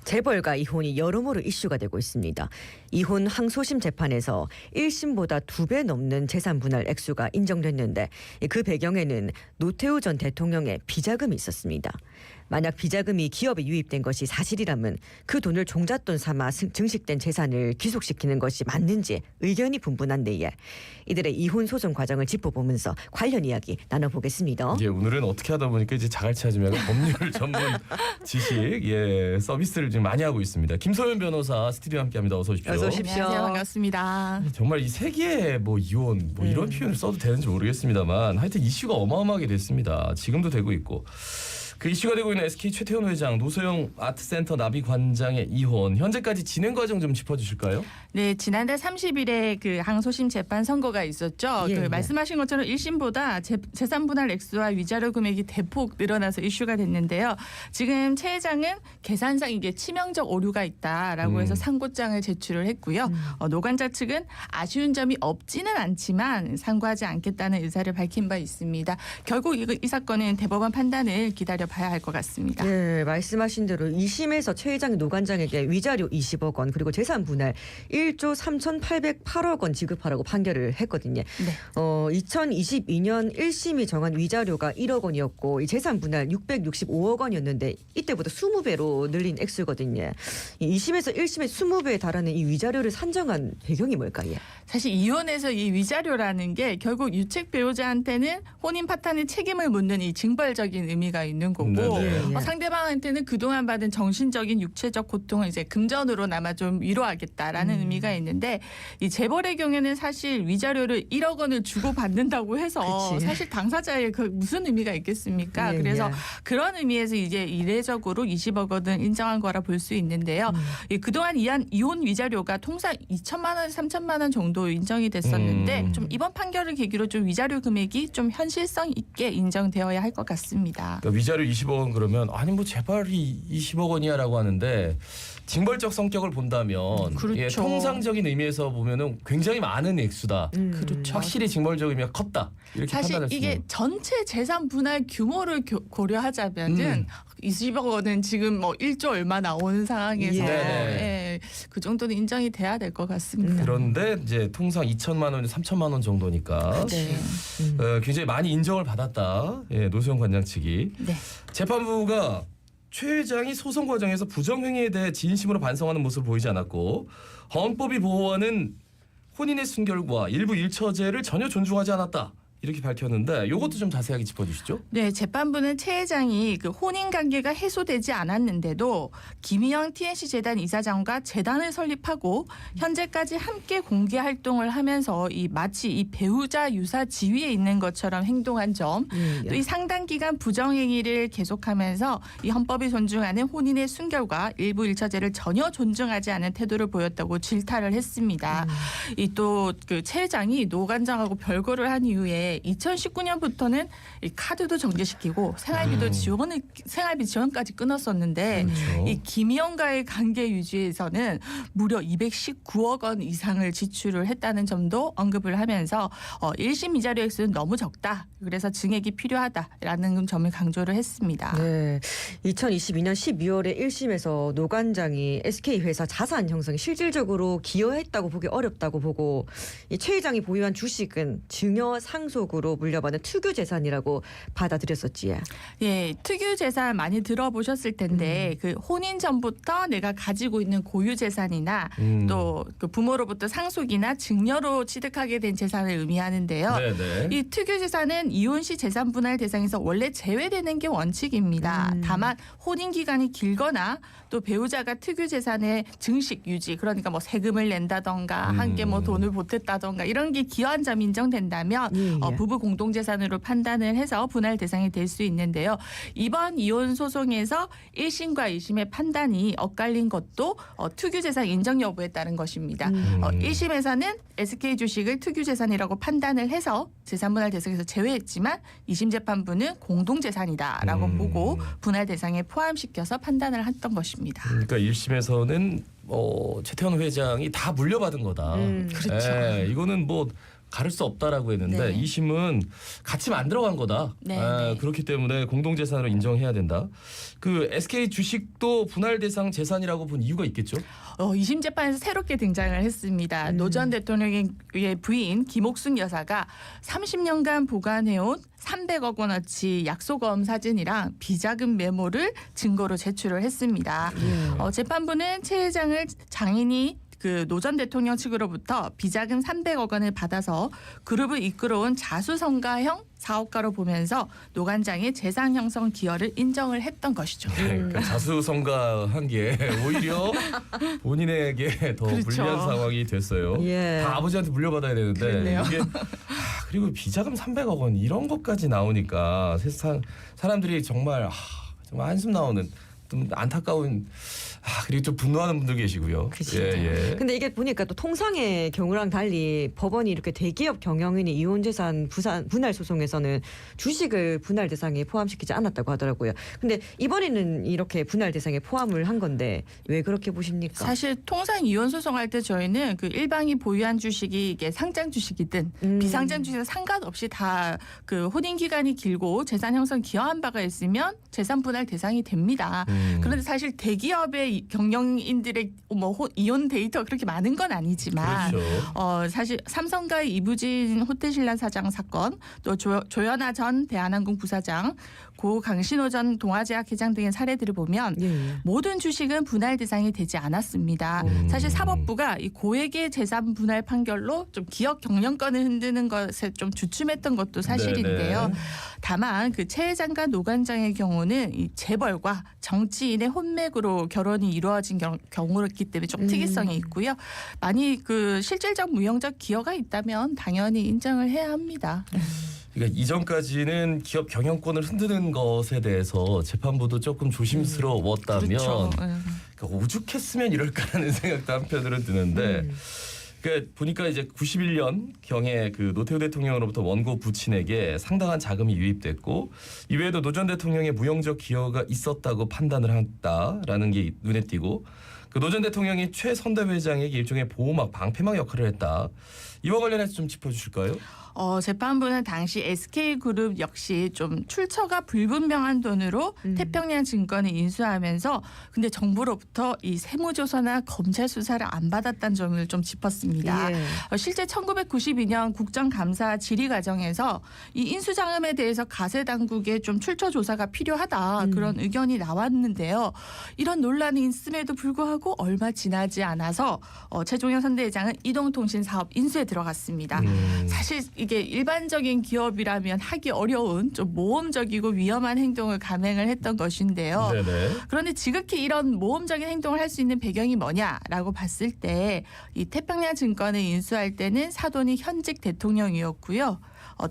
재벌가 이혼이 여러모로 이슈가 되고 있습니다. 이혼 항소심 재판에서 1심보다 2배 넘는 재산 분할 액수가 인정됐는데 그 배경에는 노태우 전 대통령의 비자금이 있었습니다. 만약 비자금이 기업에 유입된 것이 사실이라면 그 돈을 종잣돈 삼아 증식된 재산을 귀속시키는 것이 맞는지 의견이 분분한데 이들의 이혼 소송 과정을 짚어보면서 관련 이야기 나눠보겠습니다. 예, 오늘은 어떻게 하다 보니까 이제 자갈치 하지만 법률 전문 지식 서비스를 지금 많이 하고 있습니다. 김소연 변호사 스튜디오에 함께합니다. 어서 오십시오. 어서 오십시오. 안녕하세요. 반갑습니다. 정말 이 세계의 이혼 이런 표현을 써도 되는지 모르겠습니다만 하여튼 이슈가 어마어마하게 됐습니다. 지금도 되고 있고. 그 이슈가 되고 있는 SK 최태원 회장, 노소영 아트센터 나비 관장의 이혼 현재까지 진행 과정 좀 짚어주실까요? 네, 지난달 30일에 그 항소심 재판 선고가 있었죠. 예, 말씀하신 것처럼 1심보다 재산 분할 액수와 위자료 금액이 대폭 늘어나서 이슈가 됐는데요. 지금 최 회장은 계산상 이게 치명적 오류가 있다라고 해서 상고장을 제출을 했고요. 노관자 측은 아쉬운 점이 없지는 않지만 상고하지 않겠다는 의사를 밝힌 바 있습니다. 결국 이 사건은 대법원 판단을 기다려봐야 할 것 같습니다. 네, 말씀하신 대로 2심에서 최 회장이 노관장에게 위자료 20억 원 그리고 재산 분할 1조 3,808억 원 지급하라고 판결을 했거든요. 네. 2022년 1심이 정한 위자료가 1억 원이었고 이 재산 분할 665억 원이었는데 이때보다 20배로 늘린 액수거든요. 2심에서 1심의 20배에 달하는 이 위자료를 산정한 배경이 뭘까요? 사실 이혼에서 이 위자료라는 게 결국 유책 배우자한테는 혼인 파탄의 책임을 묻는 이 징벌적인 의미가 있는 거고 네네. 상대방한테는 그동안 받은 정신적인 육체적 고통을 이제 금전으로나마 좀 위로하겠다라는 의미가 있는데 이 재벌의 경우에는 사실 위자료를 1억 원을 주고 받는다고 해서 그치. 사실 당사자의 그 무슨 의미가 있겠습니까? 예, 그래서 예. 그런 의미에서 이제 이례적으로 20억 원을 인정한 거라 볼 수 있는데요. 그동안 이혼 위자료가 통상 2천만 원에서 3천만 원 정도 인정이 됐었는데 좀 이번 판결을 계기로 좀 위자료 금액이 좀 현실성 있게 인정되어야 할 것 같습니다. 그러니까 위자료 20억 원 그러면 아니 재벌이 20억 원이야라고 하는데 징벌적 성격을 본다면 그렇죠. 통상적인 의미에서 보면은 굉장히 많은 액수다. 그렇죠. 확실히 징벌적 의미가 컸다. 이렇게 사실 판단할 수 이게 있는. 전체 재산 분할 규모를 고려하자면은 20억 원은 지금 1조 얼마 나오는 상황에서 네. 그 정도는 인정이 돼야 될 것 같습니다. 그런데 이제 통상 2천만 원, 3천만 원 정도니까 네. 굉장히 많이 인정을 받았다. 노소영 관장 측이. 네. 재판부가 최 회장이 소송 과정에서 부정행위에 대해 진심으로 반성하는 모습을 보이지 않았고 헌법이 보호하는 혼인의 순결과 일부 일처제를 전혀 존중하지 않았다. 이렇게 밝혔는데 이것도 좀 자세하게 짚어주시죠. 네, 재판부는 최 회장이 그 혼인 관계가 해소되지 않았는데도 김희영 TNC 재단 이사장과 재단을 설립하고 현재까지 함께 공개 활동을 하면서 마치 이 배우자 유사 지위에 있는 것처럼 행동한 점, 또 이 상당 기간 부정행위를 계속하면서 이 헌법이 존중하는 혼인의 순결과 일부 일처제를 전혀 존중하지 않은 태도를 보였다고 질타를 했습니다. 이 또 그 최 회장이 노 관장하고 별거를 한 이후에 2019년부터는 이 카드도 정지시키고 생활비 지원까지 끊었었는데 그렇죠. 이 김희영과의 관계 유지에서는 무려 219억 원 이상을 지출을 했다는 점도 언급을 하면서 1심 위자료 액수는 너무 적다. 그래서 증액이 필요하다라는 점을 강조를 했습니다. 네, 2022년 12월에 1심에서 노 관장이 SK 회사 자산 형성에 실질적으로 기여했다고 보기 어렵다고 보고 이 최 회장이 보유한 주식은 증여 상속으로 물려받은 특유 재산이라고 받아들였었지. 예, 특유 재산 많이 들어보셨을 텐데 그 혼인 전부터 내가 가지고 있는 고유 재산이나 또 그 부모로부터 상속이나 증여로 취득하게 된 재산을 의미하는데요. 네네. 이 특유 재산은 이혼 시 재산 분할 대상에서 원래 제외되는 게 원칙입니다. 다만 혼인 기간이 길거나 또 배우자가 특유 재산의 증식 유지, 그러니까 세금을 낸다던가 함께 돈을 보탰다던가 이런 게 기여한 점이 인정된다면 부부 공동 재산으로 판단을 해서 분할 대상이 될 수 있는데요. 이번 이혼 소송에서 1심과 2심의 판단이 엇갈린 것도 특유 재산 인정 여부에 따른 것입니다. 1심에서는 SK 주식을 특유 재산이라고 판단을 해서 재산 분할 대상에서 제외했지만 2심 재판부는 공동 재산이다라고 보고 분할 대상에 포함시켜서 판단을 했던 것입니다. 그러니까 1심에서는 최태원 회장이 다 물려받은 거다. 그렇죠. 이거는 가를 수 없다라고 했는데 네. 2심은 같이 만들어간 거다. 네, 네. 네. 그렇기 때문에 공동재산으로 인정해야 된다. 그 SK 주식도 분할 대상 재산이라고 본 이유가 있겠죠? 2심 재판에서 새롭게 등장을 했습니다. 노 전 대통령의 부인 김옥순 여사가 30년간 보관해온 300억 원어치 약소거음 사진이랑 비자금 메모를 증거로 제출을 했습니다. 재판부는 최 회장을 장인이 그 노 전 대통령 측으로부터 비자금 300억 원을 받아서 그룹을 이끌어온 자수성가형 사업가로 보면서 노관장의 재산 형성 기여를 인정을 했던 것이죠. 그러니까 자수성가한 게 오히려 본인에게 더 그렇죠. 불리한 상황이 됐어요. 예. 다 아버지한테 물려받아야 되는데 그렇네요. 이게 그리고 비자금 300억 원 이런 것까지 나오니까 세상 사람들이 정말 한숨 나오는 좀 안타까운 그리고 좀 분노하는 분들 계시고요. 그렇죠. 예. 근데 이게 보니까 또 통상의 경우랑 달리 법원이 이렇게 대기업 경영인이 이혼재산 분할 소송에서는 주식을 분할 대상에 포함시키지 않았다고 하더라고요. 근데 이번에는 이렇게 분할 대상에 포함을 한 건데 왜 그렇게 보십니까? 사실 통상 이혼 소송할 때 저희는 그 일방이 보유한 주식이 이게 상장 주식이든 비상장 주식은 상관없이 다 그 혼인 기간이 길고 재산 형성 기여한 바가 있으면 재산 분할 대상이 됩니다. 그런데 사실 대기업의 경영인들의 이혼 데이터가 그렇게 많은 건 아니지만 그렇죠. 사실 삼성과의 이부진 호텔신라 사장 사건, 또 조현아 전 대한항공 부사장, 고 강신호 전 동아제약 회장 등의 사례들을 보면 모든 주식은 분할 대상이 되지 않았습니다. 사실 사법부가 이 고액의 재산 분할 판결로 좀 기업 경영권을 흔드는 것에 좀 주춤했던 것도 사실인데요. 네네. 다만 그 최 회장과 노 관장의 경우는 이 재벌과 정치인의 혼맥으로 결혼이 이루어진 경우였기 때문에 좀 특이성이 있고요. 많이 그 실질적 무형적 기여가 있다면 당연히 인정을 해야 합니다. 그러니까 이전까지는 기업 경영권을 흔드는 것에 대해서 재판부도 조금 조심스러웠다면 그렇죠. 그러니까 오죽했으면 이럴까라는 생각도 한편으로는 드는데 그러니까 보니까 이제 91년 경에 그 노태우 대통령으로부터 원고 부친에게 상당한 자금이 유입됐고 이외에도 노 전 대통령의 무형적 기여가 있었다고 판단을 했다라는 게 눈에 띄고 그 노 전 대통령이 최 선대회장에게 일종의 보호막 방패막 역할을 했다. 이와 관련해서 좀 짚어주실까요? 재판부는 당시 SK그룹 역시 좀 출처가 불분명한 돈으로 태평양 증권을 인수하면서 근데 정부로부터 이 세무조사나 검찰 수사를 안 받았다는 점을 좀 짚었습니다. 실제 1992년 국정감사 질의 과정에서 이 인수자금에 대해서 가세당국의 좀 출처 조사가 필요하다 그런 의견이 나왔는데요. 이런 논란이 있음에도 불구하고 얼마 지나지 않아서 최종현 선대회장은 이동통신 사업 인수에 들어갔습니다. 사실 이게 일반적인 기업이라면 하기 어려운 좀 모험적이고 위험한 행동을 감행을 했던 것인데요. 네네. 그런데 지극히 이런 모험적인 행동을 할 수 있는 배경이 뭐냐라고 봤을 때 이 태평양 증권을 인수할 때는 사돈이 현직 대통령이었고요.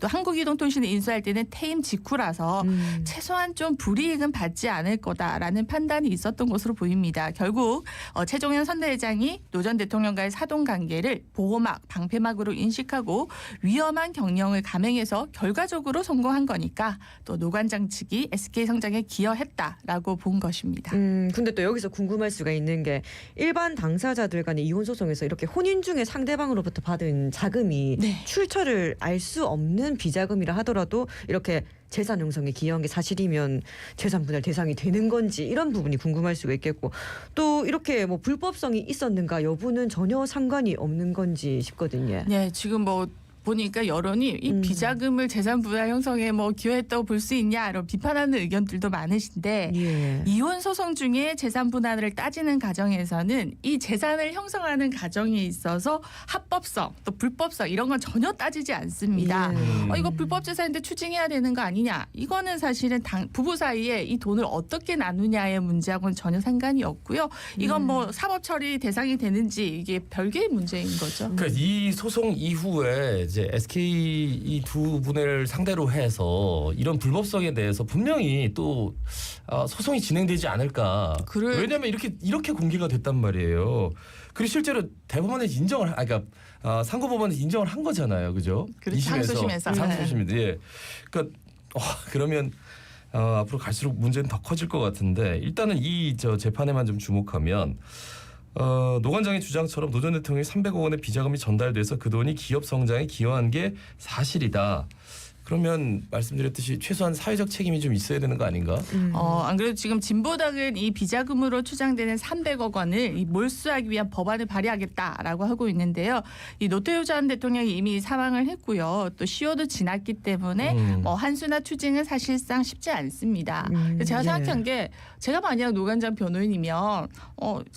또 한국이동통신을 인수할 때는 퇴임 직후라서 최소한 좀 불이익은 받지 않을 거다라는 판단이 있었던 것으로 보입니다. 결국 최종현 선대회장이 노 전 대통령과의 사돈관계를 보호막, 방패막으로 인식하고 위험한 경영을 감행해서 결과적으로 성공한 거니까 또 노 관장 측이 SK 성장에 기여했다라고 본 것입니다. 근데 또 여기서 궁금할 수가 있는 게 일반 당사자들 간의 이혼 소송에서 이렇게 혼인 중에 상대방으로부터 받은 자금이 출처를 알 수 없는 비자금이라 하더라도 이렇게 재산 형성에 기여한 게 사실이면 재산 분할 대상이 되는 건지 이런 부분이 궁금할 수가 있겠고 또 이렇게 뭐 불법성이 있었는가 여부는 전혀 상관이 없는 건지 싶거든요. 네, 지금 보니까 여론이 이 비자금을 재산 분할 형성에 기여했다고 볼 수 있냐 이런 비판하는 의견들도 많으신데 이혼 소송 중에 재산 분할을 따지는 과정에서는 이 재산을 형성하는 과정에 있어서 합법성 또 불법성 이런 건 전혀 따지지 않습니다. 이거 불법 재산인데 추징해야 되는 거 아니냐 이거는 사실은 부부 사이에 이 돈을 어떻게 나누냐의 문제하고는 전혀 상관이 없고요. 이건 사법 처리 대상이 되는지 이게 별개의 문제인 거죠. 그러니까 이 소송 이후에 이제 SK 이 두 분을 상대로 해서 이런 불법성에 대해서 분명히 또 소송이 진행되지 않을까. 왜냐하면 이렇게 공개가 됐단 말이에요. 그리고 실제로 대법원에서 인정을, 그러니까 상고법원에서 인정을 한 거잖아요, 그죠? 그렇죠. 상소심에서. 상소심인데, 예. 그러니까 그러면 앞으로 갈수록 문제는 더 커질 것 같은데 일단은 이 재판에만 좀 주목하면. 노관장의 주장처럼 노 전 대통령이 300억 원의 비자금이 전달돼서 그 돈이 기업 성장에 기여한 게 사실이다. 그러면 말씀드렸듯이 최소한 사회적 책임이 좀 있어야 되는 거 아닌가? 안 그래도 지금 진보당은 이 비자금으로 추정되는 300억 원을 몰수하기 위한 법안을 발의하겠다라고 하고 있는데요. 이 노태우 전 대통령이 이미 사망을 했고요. 또 시효도 지났기 때문에 뭐 한수나 추징은 사실상 쉽지 않습니다. 제가 생각한 게 제가 만약 노관장 변호인이면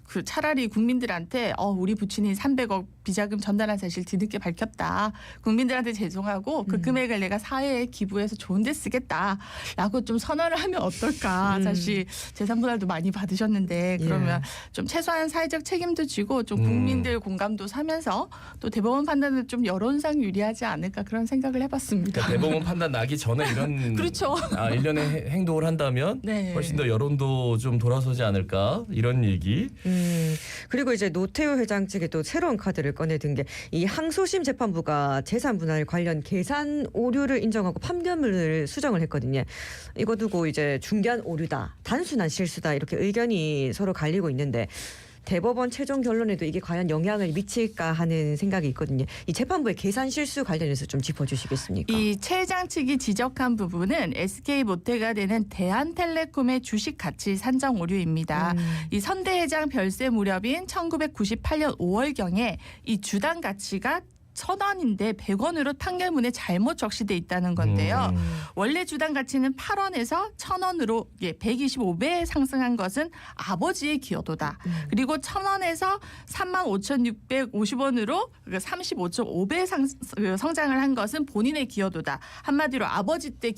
그 차라리 국민들한테 우리 부친이 300억 비자금 전달한 사실 뒤늦게 밝혔다. 국민들한테 죄송하고 그 금액을 내가 사회에 기부해서 좋은 데 쓰겠다라고 좀 선언을 하면 어떨까. 사실 재산분할도 많이 받으셨는데 그러면 좀 최소한 사회적 책임도 지고 좀 국민들 공감도 사면서 또 대법원 판단은 좀 여론상 유리하지 않을까 그런 생각을 해봤습니다. 그러니까 대법원 판단 나기 전에 이런 그렇죠. 일련의 행동을 한다면 네. 훨씬 더 여론도 좀 돌아서지 않을까 이런 얘기. 그리고 이제 노태우 회장 측에 또 새로운 카드를 꺼내든 게 이 항소심 재판부가 재산 분할 관련 계산 오류를 인정하고 판결문을 수정을 했거든요. 이거 두고 이제 중대한 오류다, 단순한 실수다 이렇게 의견이 서로 갈리고 있는데 대법원 최종 결론에도 이게 과연 영향을 미칠까 하는 생각이 있거든요. 이 재판부의 계산 실수 관련해서 좀 짚어주시겠습니까? 이 최 회장 측이 지적한 부분은 SK 모태가 되는 대한텔레콤의 주식 가치 산정 오류입니다. 이 선대 회장 별세 무렵인 1998년 5월경에 이 주당 가치가 1,000원인데 100원으로 판결문에 잘못 적시돼 있다는 건데요. 원래 주당 가치는 8원에서 1,000원으로 125배 상승한 것은 아버지의 기여도다. 그리고 1,000원에서 35,650원으로 35.5배 성장을 한 것은 본인의 기여도다. 한마디로 아버지 때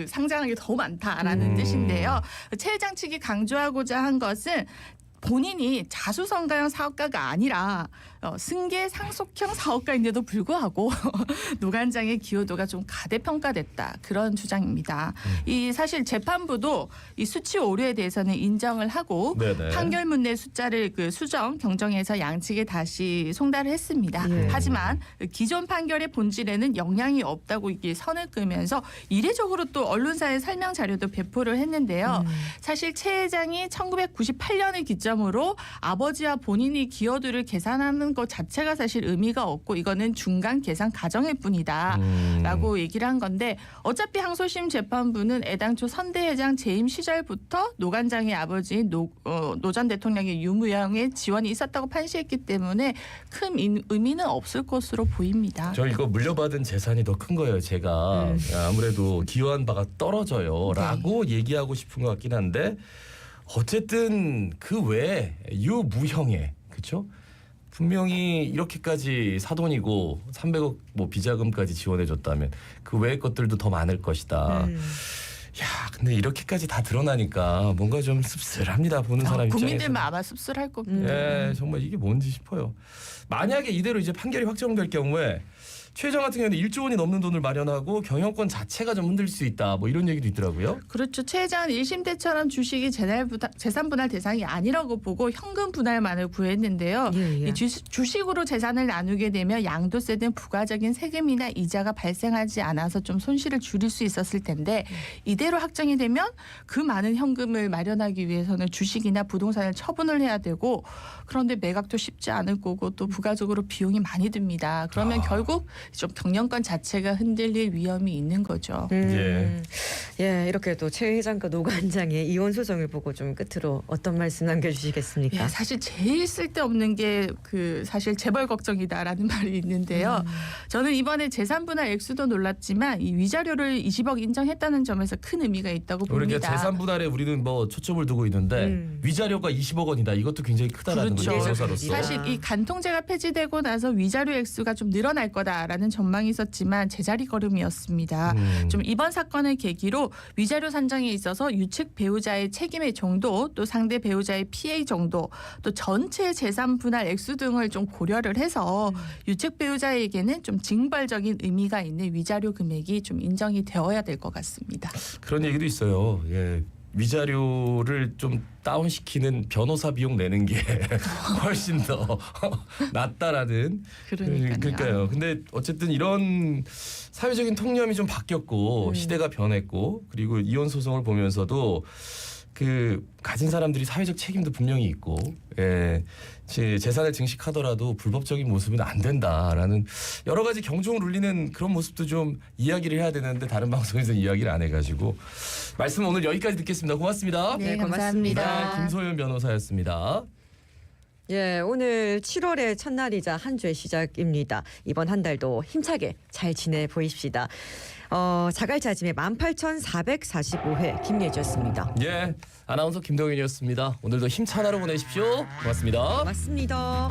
상장한 게 더 많다라는 뜻인데요. 최 회장 측이 강조하고자 한 것은 본인이 자수성가형 사업가가 아니라 승계 상속형 사업가인데도 불구하고 노관장의 기여도가 좀 가대평가됐다. 그런 주장입니다. 이 사실 재판부도 이 수치 오류에 대해서는 인정을 하고 네네. 판결문 내 숫자를 수정 경정해서 양측에 다시 송달을 했습니다. 하지만 기존 판결의 본질에는 영향이 없다고 이게 선을 그으면서 이례적으로 또 언론사에 설명 자료도 배포를 했는데요. 사실 최 회장이 1998년을 기점으로 아버지와 본인이 기여도를 계산하는 것 자체가 사실 의미가 없고 이거는 중간 계산 과정일 뿐이다 라고 얘기를 한 건데 어차피 항소심 재판부는 애당초 선대 회장 재임 시절부터 노관장의 아버지인 노 전 대통령의 유무형의 지원이 있었다고 판시했기 때문에 큰 의미는 없을 것으로 보입니다. 저 이거 물려받은 재산이 더 큰 거예요. 제가 아무래도 기여한 바가 떨어져요 라고 얘기하고 싶은 것 같긴 한데 어쨌든 그 외에 유무형의 그렇죠? 분명히 이렇게까지 사돈이고 300억 뭐 비자금까지 지원해줬다면 그 외의 것들도 더 많을 것이다. 야, 근데 이렇게까지 다 드러나니까 뭔가 좀 씁쓸합니다. 보는 사람 입장에서. 국민들만 아마 씁쓸할 겁니다. 예, 정말 이게 뭔지 싶어요. 만약에 이대로 이제 판결이 확정될 경우에 최 회장 같은 경우는 1조 원이 넘는 돈을 마련하고 경영권 자체가 좀 흔들릴 수 있다. 뭐 이런 얘기도 있더라고요. 그렇죠. 최 회장은 1심 때처럼 주식이 재산 분할 대상이 아니라고 보고 현금 분할만을 구했는데요. 이 주식으로 재산을 나누게 되면 양도세 등 부가적인 세금이나 이자가 발생하지 않아서 좀 손실을 줄일 수 있었을 텐데 이대로 확정이 되면 그 많은 현금을 마련하기 위해서는 주식이나 부동산을 처분을 해야 되고 그런데 매각도 쉽지 않을 거고 또 부가적으로 비용이 많이 듭니다. 그러면 결국 좀 경영권 자체가 흔들릴 위험이 있는 거죠. 예. 이렇게 또 최 회장과 노 관장의 이혼 소송을 보고 좀 끝으로 어떤 말씀 남겨주시겠습니까? 예, 사실 제일 쓸데없는 게 사실 재벌 걱정이다라는 말이 있는데요. 저는 이번에 재산분할 액수도 놀랐지만 이 위자료를 20억 인정했다는 점에서 큰 의미가 있다고 봅니다. 그러니까 재산분할에 우리는 뭐 초점을 두고 있는데 위자료가 20억 원이다. 이것도 굉장히 크다라는 그렇죠. 거죠. 변호사로서. 사실 이 간통죄가 폐지되고 나서 위자료 액수가 좀 늘어날 거다라는 전망이 있었지만 제자리 걸음이었습니다. 좀 이번 사건을 계기로 위자료 산정에 있어서 유책 배우자의 책임의 정도, 또 상대 배우자의 피해 정도, 또 전체 재산 분할 액수 등을 좀 고려를 해서 유책 배우자에게는 좀 징벌적인 의미가 있는 위자료 금액이 좀 인정이 되어야 될 것 같습니다. 그런 얘기도 있어요. 예. 위자료를 좀 다운시키는 변호사 비용 내는 게 훨씬 더 낫다라는. 그러니까요. 근데 어쨌든 이런 사회적인 통념이 좀 바뀌었고 시대가 변했고 그리고 이혼 소송을 보면서도 그 가진 사람들이 사회적 책임도 분명히 있고, 예, 재산을 증식하더라도 불법적인 모습은 안 된다라는 여러 가지 경종을 울리는 그런 모습도 좀 이야기를 해야 되는데 다른 방송에서 이야기를 안 해가지고 말씀 오늘 여기까지 듣겠습니다. 고맙습니다. 네, 고맙습니다. 감사합니다. 김소연 변호사였습니다. 예, 오늘 7월의 첫날이자 한 주의 시작입니다. 이번 한 달도 힘차게 잘 지내 보입시다. 자갈자짐의 18,445회 김예지였습니다. 예, 아나운서 김동윤이었습니다. 오늘도 힘찬 하루 보내십시오. 고맙습니다. 맞습니다.